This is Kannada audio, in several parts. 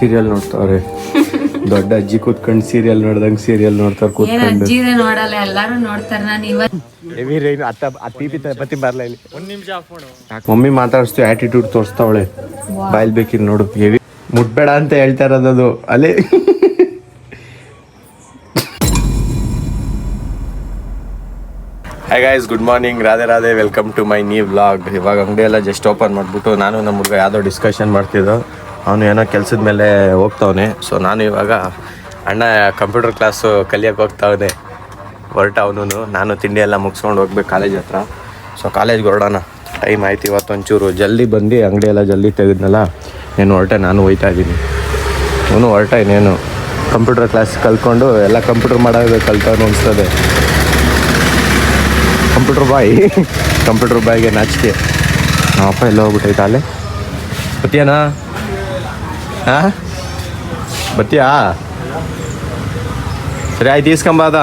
ಸೀರಿಯಲ್ ನೋಡ್ತಾವ್ರೆ. ದೊಡ್ಡ ಅಜ್ಜಿ ಕೂತ್ಕೊಂಡು ಸೀರಿಯಲ್ ನೋಡ್ದಂಗ್ ಸೀರಿಯಲ್ ನೋಡ್ತಾರ ಕೂತ್ಕೊಂಡು. ಅಜ್ಜಿನೇ ನೋಡಲ್ಲ, ಎಲ್ಲಾರು ನೋಡ್ತಾರ. ನಾನು ಮಮ್ಮಿ ಮಾತಾಡಿಸ್ತು, ಆಟಿಟ್ಯೂಡ್ ತೋರಿಸ್ತಾವಳೆ. ಬಾಯ್ಲ್ ಬೇಕಿರ್ ನೋಡು. ಹೆವಿ ಮುಟ್ಬೇಡ ಅಂತ ಹೇಳ್ತಾ ಇರೋದು ಅಲ್ಲೇ. Hi guys, good morning, Radhe Radhe, welcome to my new vlog. ಇವಾಗ ಅಂಗಡಿ ಎಲ್ಲ ಜಸ್ಟ್ ಓಪನ್ ಮಾಡಿಬಿಟ್ಟು ನಾನು ನಮ್ಮ ಹುಡುಗ ಯಾವುದೋ ಡಿಸ್ಕಷನ್ ಮಾಡ್ತಿದ್ದೋ. ಅವನು ಏನೋ ಕೆಲಸದ ಮೇಲೆ ಹೋಗ್ತಾವನೆ. ಸೊ ನಾನು ಇವಾಗ ಅಣ್ಣ ಕಂಪ್ಯೂಟರ್ ಕ್ಲಾಸು ಕಲಿಯೋಕೆ ಹೋಗ್ತಾವನೆ. ಹೊರಟವನು. ನಾನು ತಿಂಡಿ ಎಲ್ಲ ಮುಗಿಸ್ಕೊಂಡು ಹೋಗ್ಬೇಕು ಕಾಲೇಜ್ ಹತ್ರ. ಸೊ ಕಾಲೇಜ್ಗೆ ಹೊರಡೋಣ, ಟೈಮ್ ಆಯ್ತು. ಇವತ್ತು ಒಂಚೂರು ಜಲ್ದಿ ಬಂದು ಅಂಗಡಿ ಎಲ್ಲ ಜಲ್ದಿ ತೆಗೆದ್ನಲ್ಲ, ಏನು ಹೊರಟೆ. ನಾನು ಹೋಯ್ತಾ ಇದ್ದೀನಿ, ಅವನು ಹೊರಟ. ಇನ್ನೇನು ಕಂಪ್ಯೂಟರ್ ಕ್ಲಾಸ್ ಕಲ್ತ್ಕೊಂಡು ಎಲ್ಲ ಕಂಪ್ಯೂಟರ್ ಮಾಡೋದು ಕಲ್ತವನು ಅನಿಸ್ತದೆ. ಕಂಪ್ಯೂಟರ್ ಬಾಯ್ಗೆ ನಾಚಿಕೆ. ನಮ್ಮಪ್ಪ ಎಲ್ಲ ಹೋಗ್ಬಿಟ್ಟೈತೆ ಅಲ್ಲೇ. ಬತ್ತೀಯನಾ? ಹಾಂ ಬತ್ತೀಯಾ? ಸರಿ ಆಯ್ತು, ಈಸ್ಕೊಂಬಾದ.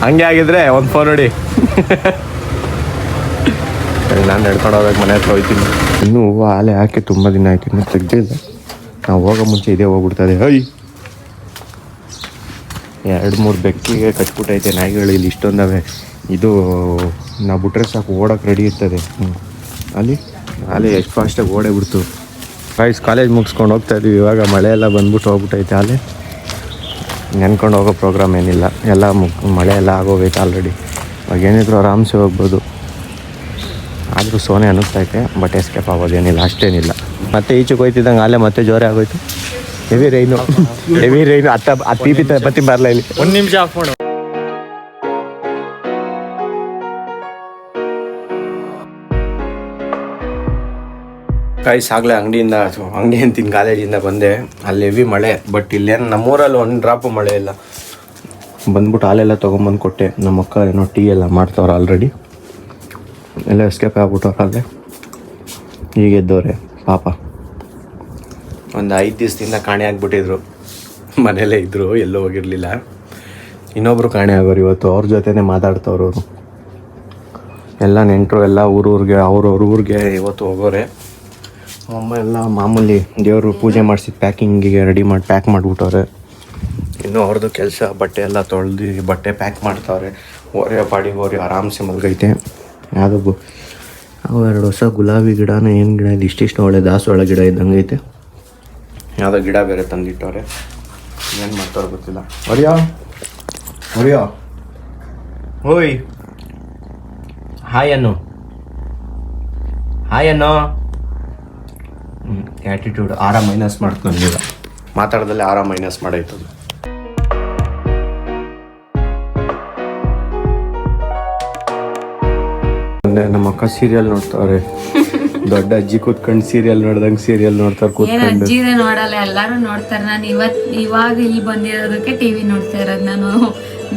ಹಂಗೆ ಆಗಿದ್ರೆ ಒಂದು ಫೋನ್ ನೋಡಿ. ಸರಿ, ನಾನು ನಡ್ಕೊಂಡು ಹೋಗ್ಬೇಕು, ಮನೆ ಹತ್ರ ಹೋಗ್ತೀನಿ. ಇನ್ನೂ ಹೂವು ಆಲೆ ಹಾಕಿ ತುಂಬ ದಿನ ಆಯ್ತು, ಇನ್ನೂ ತೆಗ್ದಿಲ್ಲ. ನಾವು ಹೋಗೋ ಮುಂಚೆ ಇದೇ ಹೋಗ್ಬಿಡ್ತದೆ. ಅಯ್ಯ, 2-3 ಬೆಕ್ಕಿಗೆ ಕಟ್ಬಿಟ್ಟೈತೆ ನಾಯಿಗಳು ಇಲ್ಲಿ ಇಷ್ಟೊಂದವೆ. ಇದು ನಾವು ಬಿಟ್ರೆ ಸಾಕು, ಓಡೋಕೆ ರೆಡಿ ಇರ್ತದೆ. ಅಲ್ಲಿ ಎಷ್ಟು ಫಾಸ್ಟಾಗಿ ಓಡೇ ಬಿಡ್ತು. ಗೈಸ್, ಕಾಲೇಜ್ ಮುಗಿಸ್ಕೊಂಡು ಹೋಗ್ತಾ ಇದ್ದೀವಿ. ಇವಾಗ ಮಳೆ ಎಲ್ಲ ಬಂದ್ಬಿಟ್ಟು ಹೋಗ್ಬಿಟ್ಟೈತೆ. ಅಲ್ಲಿ ನೆನ್ಕೊಂಡು ಹೋಗೋ ಪ್ರೋಗ್ರಾಮ್ ಏನಿಲ್ಲ, ಎಲ್ಲ ಮಳೆ ಎಲ್ಲ ಆಗೋಗೈತೆ ಆಲ್ರೆಡಿ. ಇವಾಗ ಏನಿದ್ರು ಆರಾಮ್ಸೆ ಹೋಗ್ಬೋದು. ಆದರೂ ಸೋನೆ ಅನ್ನಿಸ್ತೈತೆ, ಬಟ್ ಎಸ್ಕೇಪ್ ಆಗೋದೇನಿಲ್ಲ, ಅಷ್ಟೇನಿಲ್ಲ. ಮತ್ತೆ ಈಚೆಗೆ ಹೋಯ್ತಿದ್ದಂಗೆ ಅಲ್ಲೇ ಮತ್ತೆ ಜೋರೇ ಆಗೋಯ್ತು. ಹೆವಿ ರೈನು ಪತ್ತಿ ಬರಲ್ಲ ಇಲ್ಲಿ. ಒಂದು ನಿಮಿಷ ಆಫ್ ಮಾಡು. ಗೈಸ್, ಆಗಲೇ ಅಂಗಡಿ ಅಂತಿನ ಕಾಲೇಜಿಂದ ಬಂದೆ. ಅಲ್ಲಿ ಹೆವಿ ಮಳೆ, ಬಟ್ ಇಲ್ಲೇನು ನಮ್ಮೂರಲ್ಲಿ ಒಂದು ಡ್ರಾಪು ಮಳೆ ಇಲ್ಲ. ಬಂದ್ಬಿಟ್ಟು ಹಾಲೆಲ್ಲ ತೊಗೊಂಬಂದು ಕೊಟ್ಟೆ. ನಮ್ಮ ಅಕ್ಕ ಏನೋ ಟೀ ಎಲ್ಲ ಮಾಡ್ತವ್ರೆ ಆಲ್ರೆಡಿ. ಎಲ್ಲ ಎಸ್ಕೇಪ್ ಆಗ್ಬಿಟ್ಟವ್ರೆ ಅಲ್ಲೇ. ಈಗ ಎದ್ದವ್ರೆ ಪಾಪ. ಒಂದು 5 ದಿವಸದಿಂದ ಕಾಣೆ ಆಗಿಬಿಟ್ಟಿದ್ರು. ಮನೆಯಲ್ಲೇ ಇದ್ದರು, ಎಲ್ಲೂ ಹೋಗಿರಲಿಲ್ಲ. ಇನ್ನೊಬ್ಬರು ಕಾಣೆ ಆಗೋರು ಇವತ್ತು. ಅವ್ರ ಜೊತೆನೇ ಮಾತಾಡ್ತವ್ರು ಅವರು. ಎಲ್ಲ ನೆಂಟರು ಎಲ್ಲ ಊರೂರಿಗೆ, ಅವ್ರವ್ರ ಊರಿಗೆ ಇವತ್ತು ಹೋಗೋರೆ. ಅಮ್ಮ ಎಲ್ಲ ಮಾಮೂಲಿ ದೇವರು ಪೂಜೆ ಮಾಡಿಸಿದ ಪ್ಯಾಕಿಂಗಿಗೆ ರೆಡಿ ಮಾಡಿ ಪ್ಯಾಕ್ ಮಾಡಿಬಿಟ್ಟವ್ರೆ. ಇನ್ನೂ ಅವ್ರದ್ದು ಕೆಲಸ. ಬಟ್ಟೆ ಎಲ್ಲ ತೊಳೆದು ಬಟ್ಟೆ ಪ್ಯಾಕ್ ಮಾಡ್ತಾವ್ರೆ. ಓರಿ ಆರಾಮ್ಸೆ ಮಲ್ಗೈತೆ. ಯಾವುದೋ ಅವು 2 ಹೊಸ ಗುಲಾಬಿ ಗಿಡನ, ಏನು ಗಿಡ ಇದು, ಇಷ್ಟಿಷ್ಟು ಒಳ್ಳೆ ದಾಸವಾಳ ಗಿಡ ಇದ್ದಂಗೆ ಐತೆ. ಯಾವುದೋ ಗಿಡ ಬೇರೆ ತಂದಿಟ್ಟವ್ರೆ. ಏನು ಮಾಡ್ತಾರೋ ಗೊತ್ತಿಲ್ಲ. ಹೊರಿಯೋ ಓಯ್, ಹಾಯ್ ಅನ್ನೋ. ಆ್ಯಟಿಟ್ಯೂಡ್ 6 ಮೈನಸ್ ಮಾಡ್ತು ಈಗ. ಮಾತಾಡ್ದಲ್ಲೇ 6 ಮೈನಸ್ ಮಾಡೈತದು. ನಮ್ಮ ಅಕ್ಕ ಸೀರಿಯಲ್ ನೋಡ್ತಾವ್ರೆ. ದೊಡ್ಡ ಅಜ್ಜಿ ಕೂತ್ಕೊಂಡು ಸೀರಿಯಲ್ ನೋಡ್ದಂಗೆ ಸೀರಿಯಲ್ ನೋಡ್ತಾರೆ ಕೂತ್ಕೊಂಡು. ಅಜ್ಜಿನೇ ನೋಡಲ್ಲ, ಎಲ್ಲಾರು ನೋಡ್ತಾರ. ನಾನು ಇವಾಗ ಇಲ್ಲಿ ಬಂದಿರೋದಕ್ಕೆ ಟಿವಿ ನೋಡ್ತಾ ಇರೋದು. ನಾನು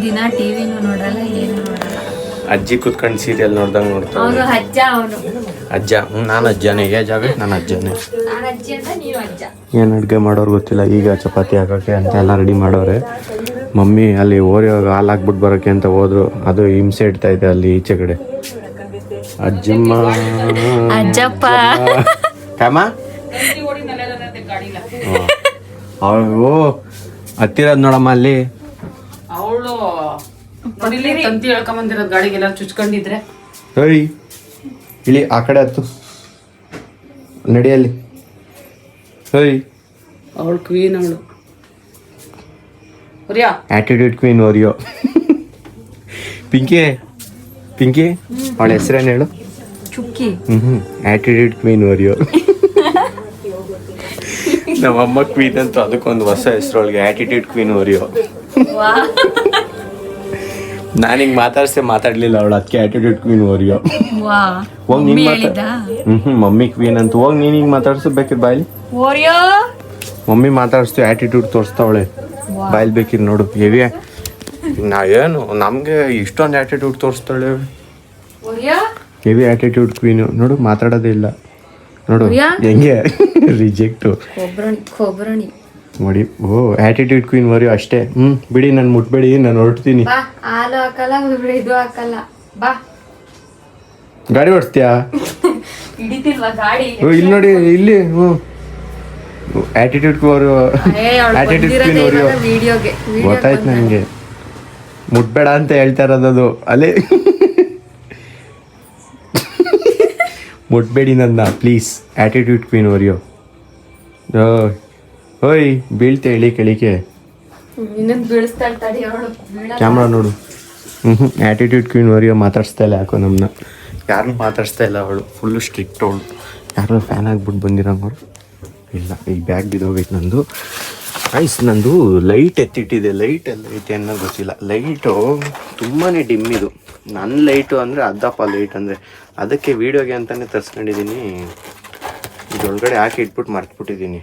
ದಿನ ಟಿವಿನೂ ನೋಡಲ್ಲ, ಏನು ನೋಡಲ್ಲ. ಅಜ್ಜಿ ಕೂತ್ಕೊಂಡು ಸೀರಿಯಲ್ ನೋಡ್ದಂಗೆ ನೋಡ್ತಾರೆ. ಅವನು ಅಜ್ಜ, ಅವನು ಅಜ್ಜ. ನಾನು ಅಜ್ಜನೇ, ಏಜ್ ಆಗ ನಾನು ಅಜ್ಜನೇ. ನಾನು ಅಜ್ಜಿ ಅಂತ ನೀವು ಅಜ್ಜ. ಏನು ಅಡುಗೆ ಮಾಡೋರು ಗೊತ್ತಿಲ್ಲ. ಈಗ ಚಪಾತಿ ಹಾಕೋಕ್ಕೆ ಅಂತ ಎಲ್ಲ ರೆಡಿ ಮಾಡೋರೆ. ಮಮ್ಮಿ ಅಲ್ಲಿ ಓರಿಯೋಗ ಹಾಲು ಹಾಕ್ಬಿಟ್ಟು ಬರೋಕ್ಕೆ ಅಂತ ಹೋದ್ರು. ಅದು ಹಿಂಸೆ ಇಡ್ತಾ ಇದೆ ಅಲ್ಲಿ ಈಚೆ ಕಡೆ. ಅಜ್ಜಮ್ಮ, ಅಜ್ಜಪ್ಪ, ಕಾಮ ಅವಳು ಹತ್ತಿರೋದು ನೋಡಮ್ಮ ಅಲ್ಲಿ. ಅವಳು ತಂತಿ ಹೇಳ್ಕೊಂಬಂದಿರೋದು ಗಾಡಿಗೆಲ್ಲ ಚುಚ್ಕೊಂಡಿದ್ರೆ. ಹೇಳಿ ಇಳಿ, ಆ ಕಡೆ ಹತ್ತು ನಡಿಯಲ್ಲಿ. ಹೇಳಿ, ಅವಳು ಕ್ವೀನ್. ಅವಳು ಆಟಿಟ್ಯೂಡ್ ಕ್ವೀನ್ ಓರಿಯೋ. ಪಿಂಕಿ ಅವಳ ಹೆಸರೇನು ಹೇಳು? ಚುಕ್ಕಿ. Attitude queen Oreo. ನಮ್ಮಮ್ಮ ಕ್ವೀನ್ ಅಂತೂ ಅದಕ್ಕೊಂದು ಹೊಸ ಹೆಸರು ಅವಳಿಗೆ, ಆಟಿಟ್ಯೂಡ್ ಕ್ವೀನ್ ಓರಿಯೋ. ನಾನು ಹಿಂಗೆ ಮಾತಾಡಲಿಲ್ಲ ಅವಳು, ಅದಕ್ಕೆ ಆಟಿಟ್ಯೂಡ್ ಕ್ವೀನ್ ಓರಿಯೋ. ಹೋಗಿ ನೀನು ಮಮ್ಮಿ ಕ್ವೀನ್ ಅಂತ ಹೋಗಿ ನೀನು ಹಿಂಗೆ ಮಾತಾಡ್ಸು ಬೇಕಿರ್ ಬಾಯ್ಲಿ. ಮಮ್ಮಿ ಮಾತಾಡಿಸ್ತು, ಆಟಿಟ್ಯೂಡ್ ತೋರಿಸ್ತಾವಳೆ. ಬಾಯ್ಲಿ ಬೇಕಿರ್ ನೋಡು. ಹೆವಿ ಏನು ನಮಗೆ ಇಷ್ಟೊಂದು ಆಟಿಟ್ಯೂಡ್ ತೋರಿಸ್ತಾಳೆ. Heavy attitude queen. ನೋಡು, ಮಾತಾಡೋದೇ ಇಲ್ಲ ನೋಡು ಹೆಂಗೆ. ರಿಜೆಕ್ಟು ನೋಡಿ. ಓ, ಆಟಿಟ್ಯೂಡ್ ಕ್ವೀನ್ ಓರಿಯೋ ಅಷ್ಟೇ. ಬಿಡಿ, ನಾನು ಮುಟ್ಬೇಡಿ, ನಾನು ಹೊರಡ್ತೀನಿ. ಗಾಡಿ ಓಡಿಸ್ತೀಯಾ? ಇಲ್ಲಿ ನೋಡಿ, ಇಲ್ಲಿ ಆಟಿಟ್ಯೂಡ್ ವಿಡಿಯೋಗೆ ಗೊತ್ತಾಯ್ತು ನನಗೆ. ಮುಟ್ಬೇಡ ಅಂತ ಹೇಳ್ತಾ ಇರೋದು ಅಲ್ಲೇ. ಮುಟ್ಬೇಡಿ ನನ್ನ ಪ್ಲೀಸ್. Attitude queen Oreo. ಓಯ್ ಬೀಳ್ತೆ ಇಳಿ ಕೆಳಿಕೆ. ಇನ್ನೊಂದು ಬೀಳಿಸ್ತಾ ಇರ್ತಾಳೆ ಅವಳು. ಕ್ಯಾಮ್ರಾ ನೋಡು. ಆಟಿಟ್ಯೂಡ್ ಕ್ವೀನ್ ಓರಿಯೋ ಮಾತಾಡಿಸ್ತಾ ಇಲ್ಲ ಯಾಕೋ ನಮ್ಮನ್ನ. ಯಾರನ್ನೂ ಮಾತಾಡಿಸ್ತಾ ಇಲ್ಲ ಅವಳು. ಫುಲ್ಲು ಸ್ಟ್ರಿಕ್ಟ್ ಅವಳು. ಯಾರೋ ಫ್ಯಾನ್ ಆಗ್ಬಿಟ್ಟು ಬಂದಿರೋಂಗವ್ರು. ಇಲ್ಲ ಈ ಬ್ಯಾಗ್ ಬಿದ್ದೋಗೈತೆ ನಂದು. ಐಸ್ ನಂದು ಲೈಟ್ ಎತ್ತಿಟ್ಟಿದೆ. ಲೈಟ್ ಎಲ್ಲ ಐತೆ ಅನ್ನೋ ಗೊತ್ತಿಲ್ಲ. ಲೈಟು ತುಂಬಾ ಡಿಮ್ ಇದು. ನನ್ನ ಲೈಟು ಅಂದರೆ ಅರ್ಧಪ್ಪ ಲೈಟ್ ಅಂದರೆ. ಅದಕ್ಕೆ ವೀಡಿಯೋಗೆ ಅಂತಲೇ ತರಿಸ್ಕೊಂಡಿದ್ದೀನಿ. ಇದೊಳಗಡೆ ಹಾಕಿ ಇಟ್ಬಿಟ್ಟು ಮರ್ತ್ಬಿಟ್ಟಿದ್ದೀನಿ.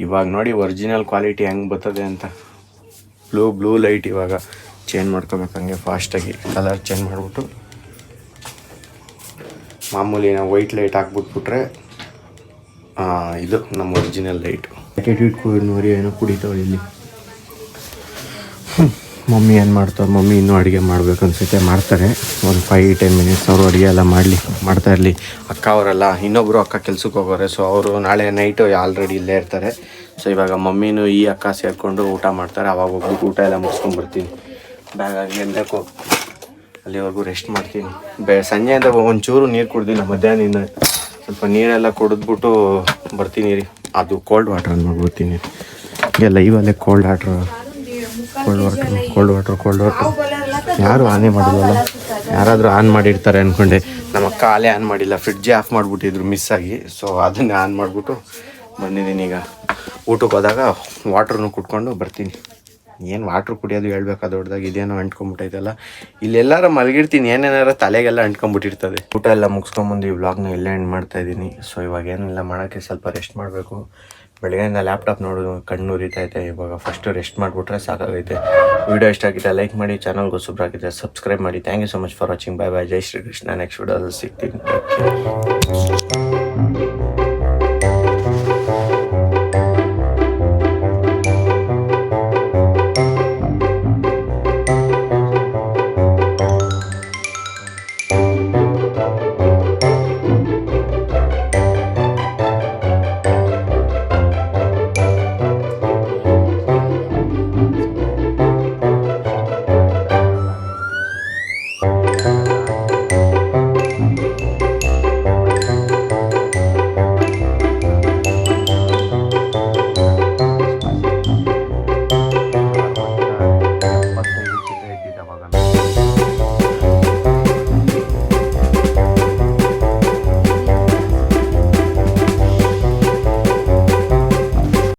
ಇವಾಗ ನೋಡಿ ಒರಿಜಿನಲ್ ಕ್ವಾಲಿಟಿ ಹೆಂಗೆ ಬರ್ತದೆ ಅಂತ. ಬ್ಲೂ ಲೈಟ್ ಇವಾಗ ಚೇಂಜ್ ಮಾಡ್ಕೋಬೇಕು ಹಂಗೆ ಫಾಸ್ಟಾಗಿ. ಕಲರ್ ಚೇಂಜ್ ಮಾಡಿಬಿಟ್ಟು ಮಾಮೂಲಿ ನಾವು ವೈಟ್ ಲೈಟ್ ಹಾಕ್ಬಿಟ್ಬಿಟ್ರೆ ಇದು ನಮ್ಮ original light. Attitude queen Oreo ಏನೋ ಕುಡಿತಾವಳು ಇಲ್ಲಿ. ಮಮ್ಮಿ ಏನು ಮಾಡ್ತಾರೆ? ಮಮ್ಮಿ ಇನ್ನೂ ಅಡುಗೆ ಮಾಡಬೇಕು ಅನಿಸುತ್ತೆ. ಮಾಡ್ತಾರೆ ಒಂದು 5-10 ಮಿನಿಟ್ಸ್. ಅವರು ಅಡುಗೆ ಎಲ್ಲ ಮಾಡ್ತಾ ಇರಲಿ. ಅಕ್ಕ ಅವರೆಲ್ಲ ಇನ್ನೊಬ್ಬರು ಅಕ್ಕ ಕೆಲ್ಸಕ್ಕೆ ಹೋಗೋರೆ. ಸೊ ಅವರು ನಾಳೆ ನೈಟು ಆಲ್ರೆಡಿ ಇಲ್ಲೇ ಇರ್ತಾರೆ. ಸೊ ಇವಾಗ ಮಮ್ಮಿನೂ ಈ ಅಕ್ಕ ಸೇರಿಕೊಂಡು ಊಟ ಮಾಡ್ತಾರೆ. ಅವಾಗ ಹೋಗ್ಬಿಟ್ಟು ಊಟ ಎಲ್ಲ ಮುಗಿಸ್ಕೊಂಡ್ಬರ್ತೀನಿ. ಬ್ಯಾಗ್ ಆಗಿ ಎಲ್ಲಕ್ಕೂ ಅಲ್ಲಿವರೆಗೂ ರೆಸ್ಟ್ ಮಾಡ್ತೀನಿ. ಸಂಜೆ ಅಂತ ಒಂಚೂರು ನೀರು ಕುಡ್ದಿಲ್ಲ. ಮಧ್ಯಾಹ್ನದಿಂದ ಸ್ವಲ್ಪ ನೀರೆಲ್ಲ ಕುಡಿದ್ಬಿಟ್ಟು ಬರ್ತೀನಿ ರೀ. ಅದು ಕೋಲ್ಡ್ ವಾಟರ್ ಮಾಡ್ಬಿಡ್ತೀನಿ. ಹೀಗೆ ಲೈವಲ್ಲೇ ಕೋಲ್ಡ್ ವಾಟ್ರ್ ಯಾರು ಆನೇ ಮಾಡಿಲ್ವಲ್ಲ. ಯಾರಾದರೂ ಆನ್ ಮಾಡಿರ್ತಾರೆ ಅಂದ್ಕೊಂಡೆ. ನಮ್ಮ ಅಕ್ಕ ಆಲೇ ಆನ್ ಮಾಡಿಲ್ಲ. ಫ್ರಿಡ್ಜೇ ಆಫ್ ಮಾಡಿಬಿಟ್ಟಿದ್ರು ಮಿಸ್ ಆಗಿ. ಸೊ ಅದನ್ನೇ ಆನ್ ಮಾಡಿಬಿಟ್ಟು ಬಂದಿದ್ದೀನಿ. ಈಗ ಊಟಕ್ಕೆ ಹೋದಾಗ ವಾಟ್ರನ್ನು ಕುಟ್ಕೊಂಡು ಬರ್ತೀನಿ. ಏನು ವಾಟ್ರ್ ಕುಡಿಯೋದು ಹೇಳ್ಬೇಕಾ ದೊಡ್ಡದಾಗ. ಇದೇನೋ ಅಂಟ್ಕೊಂಬಿಟ್ಟೈತಲ್ಲ. ಇಲ್ಲೆಲ್ಲಾರ ಮಲಗಿರ್ತೀನಿ. ಏನೇನಾರ ತಲೆಗೆಲ್ಲ ಅಂಟ್ಕೊಂಬಿಟ್ಟಿರ್ತದೆ. ಊಟ ಎಲ್ಲ ಮುಗಿಸ್ಕೊಂಬಂದು ಈ ವ್ಲಾಗ್ನ ಇಲ್ಲೇ ಎಂಡ್ ಮಾಡ್ತಾಯಿದ್ದೀನಿ. ಸೊ ಇವಾಗ ಏನೆಲ್ಲ ಮಾಡೋಕ್ಕೆ ಸ್ವಲ್ಪ ರೆಸ್ಟ್ ಮಾಡಬೇಕು. ಬೆಳಗ್ಗೆಯಿಂದ ಲ್ಯಾಪ್ಟಾಪ್ ನೋಡೋದು ಕಣ್ಣು ಉರಿತೈತೆ. ಇವಾಗ ಫಸ್ಟು ರೆಸ್ಟ್ ಮಾಡಿಬಿಟ್ರೆ ಸಾಕಾಗೈತೆ. ವಿಡಿಯೋ ಇಷ್ಟ ಆಗಿದೆ ಲೈಕ್ ಮಾಡಿ. ಚಾನಲ್ಗೆ ಹೊಸಬ್ರಾಗಿದ್ದರೆ ಸಬ್ಸ್ಕ್ರೈಬ್ ಮಾಡಿ. Thank you so much for watching. Bye bye. Jai Shri Krishna. Next ವಿಡಿಯೋದಲ್ಲಿ ಸಿಗ್ತೀನಿ.